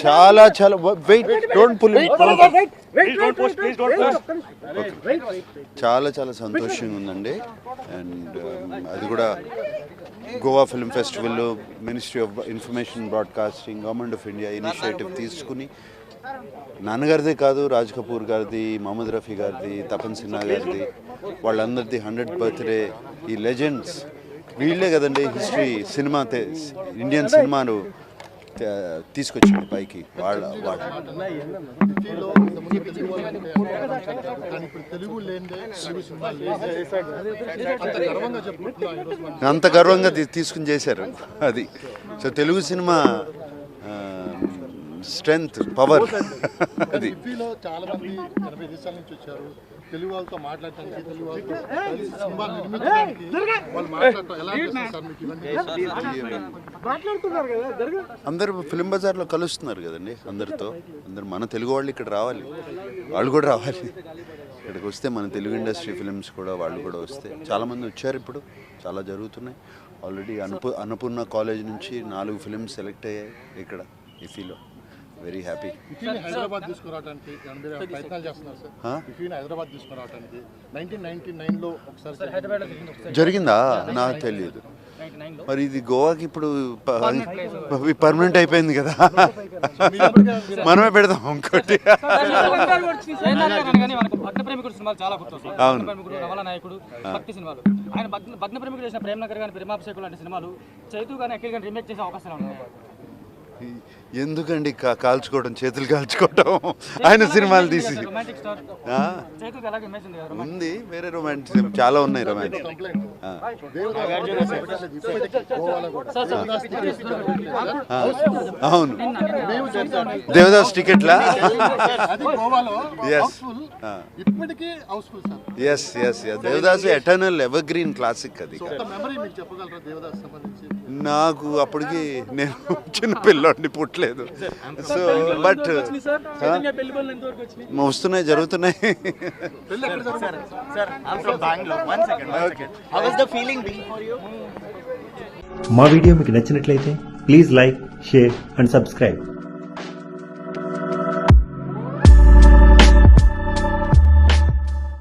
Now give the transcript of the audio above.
చాలా చాలా wait don't pull చాలా చాలా సంతోషంగా ఉందండి. అండ్ అది కూడా గోవా ఫిల్మ్ ఫెస్టివల్లో ministry of information broadcasting government of India initiative తీసుకుని నాన్నగారిదే కాదు, రాజ్ కపూర్ గారిది, మహమ్మద్ రఫీ గారిది, తపన్ సిన్హా గారిది, వాళ్ళందరిది 100th బర్త్డే. ఈ లెజెండ్స్ వీళ్ళే కదండి హిస్టరీ సినిమా ఇండియన్ సినిమాను తీసుకొచ్చింది పైకి. అంత గర్వంగా తీసుకుని చేశారు అది. So Telugu cinema strength power అది. చాలా మంది 80 దేశాల నుంచి వచ్చారు తెలుగు వాళ్ళతో మాట్లాడటానికి, తెలుగు వాళ్ళతో సినిమా నిర్మించడానికి వాళ్ళు మాట్లాడటం ఎలా చేస్తారు మీకు ఇవన్నీ? అందరూ ఫిలిం బజార్లో కలుస్తున్నారు కదండి అందరితో. అందరు మన తెలుగు వాళ్ళు ఇక్కడ రావాలి, వాళ్ళు కూడా రావాలి. ఇక్కడికి వస్తే మన తెలుగు ఇండస్ట్రీ ఫిలిమ్స్ కూడా వాళ్ళు కూడా వస్తే చాలామంది వచ్చారు. ఇప్పుడు చాలా జరుగుతున్నాయి. ఆల్రెడీ అన్నపూర్ణ కాలేజ్ నుంచి 4 ఫిలిమ్స్ సెలెక్ట్ అయ్యాయి ఇక్కడ ఇఫీలో. Very happy. హైదరాబాద్ తీసుకురావడానికి ప్రయత్నాలు చేస్తున్నారు సార్. హైదరాబాద్ తీసుకురావడానికి 1999లో ఒకసారి జరిగిందా నాకు తెలియదు. మరి ఇది గోవాకి ఇప్పుడు పర్మనెంట్ అయిపోయింది కదా, మనమే పెడదాం ఇంకోటి. అవును, ఎందుకండి కాల్చుకోవడం, చేతులు కాల్చుకోవడం ఆయన సినిమాలు తీసి ఉంది. వేరే రొమాన్స్ చాలా ఉన్నాయి. రొమాన్స్ అవును, దేవదాస్ టికెట్లా? Yes yes Devdas eternal evergreen classic. అది నాకు అప్పటికి నేను చిన్న పిల్లోడిని పుట్టలేదు. సో బట్ వస్తున్నాయి, జరుగుతున్నాయి. మా వీడియో మీకు నచ్చినట్లయితే please like, share and subscribe.